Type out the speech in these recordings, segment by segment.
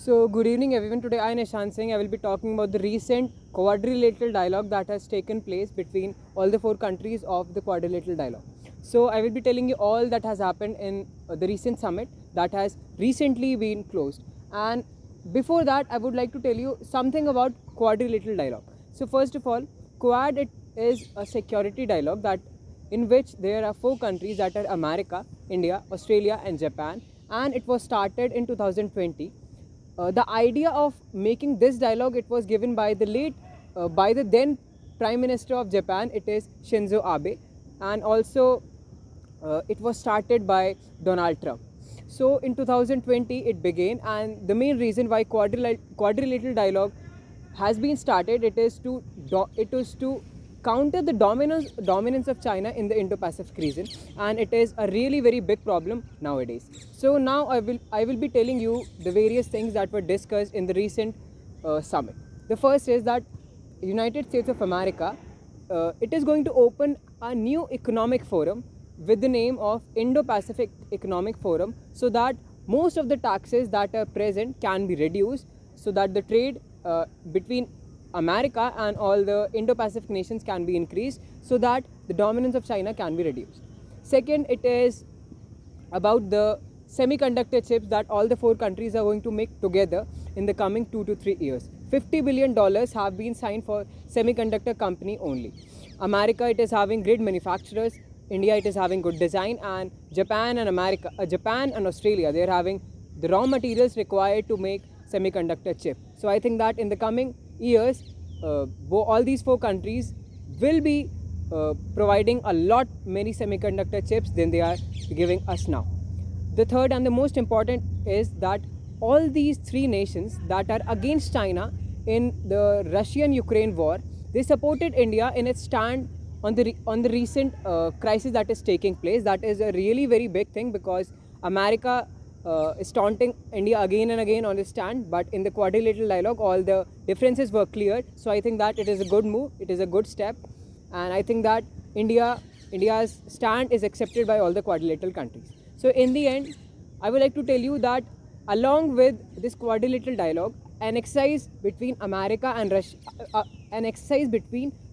So good evening everyone. Today I, Nishant Singh, I will be talking about the recent quadrilateral dialogue that has taken place between all the four countries of the quadrilateral dialogue. So I will be telling you all that has happened in the recent summit that has recently been closed. And before that, I would like to tell you something about quadrilateral dialogue. So first of all, Quad it is a security dialogue that in which there are four countries that are America, India, Australia and Japan, and it was started in 2020. The idea of making this dialogue, it was given by the then Prime Minister of Japan, it is Shinzo Abe, and also it was started by Donald Trump. So in 2020 it began, and the main reason why quadrilateral dialogue has been started, it is to counter the dominance of China in the Indo-Pacific region, and it is a really very big problem nowadays. So now I will be telling you the various things that were discussed in the recent summit. The first is that United States of America, it is going to open a new economic forum with the name of Indo-Pacific Economic Forum, so that most of the taxes that are present can be reduced, so that the trade between America and all the Indo-Pacific nations can be increased, so that the dominance of China can be reduced. Second, it is about the semiconductor chips that all the four countries are going to make together in the coming 2 to 3 years. $50 billion have been signed for semiconductor company only. America, it is having great manufacturers. India, it is having good design, and Japan and Australia, they are having the raw materials required to make semiconductor chip. So I think that in the coming years, all these four countries will be providing a lot many semiconductor chips than they are giving us now. The third and the most important is that all these three nations that are against China in the Russian-Ukraine war, they supported India in its stand on the recent crisis that is taking place. That is a really very big thing, because America is taunting India again and again on its stand, but in the quadrilateral dialogue all the differences were cleared. So I think that it is a good move, it is a good step, and I think that India's stand is accepted by all the quadrilateral countries. So in the end, I would like to tell you that along with this quadrilateral dialogue, an exercise between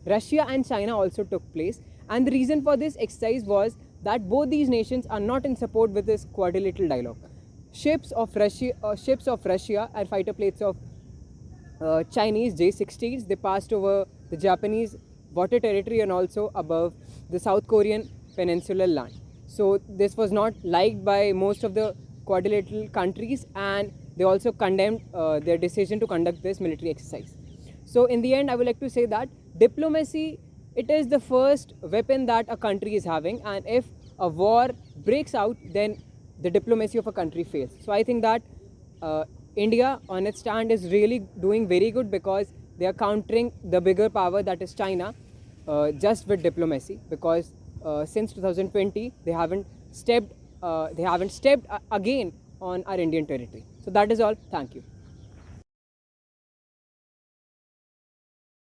Russia and China also took place, and the reason for this exercise was that both these nations are not in support with this quadrilateral dialogue. Ships of Russia and fighter planes of Chinese J-16s, they passed over the Japanese water territory and also above the South Korean peninsular land. So this was not liked by most of the quadrilateral countries, and they also condemned their decision to conduct this military exercise. So in the end, I would like to say that diplomacy, it is the first weapon that a country is having, and if a war breaks out, then the diplomacy of a country fails. So I think that India on its stand is really doing very good, because they are countering the bigger power, that is China, just with diplomacy, because since 2020 they haven't stepped again on our Indian territory. So that is all. Thank you.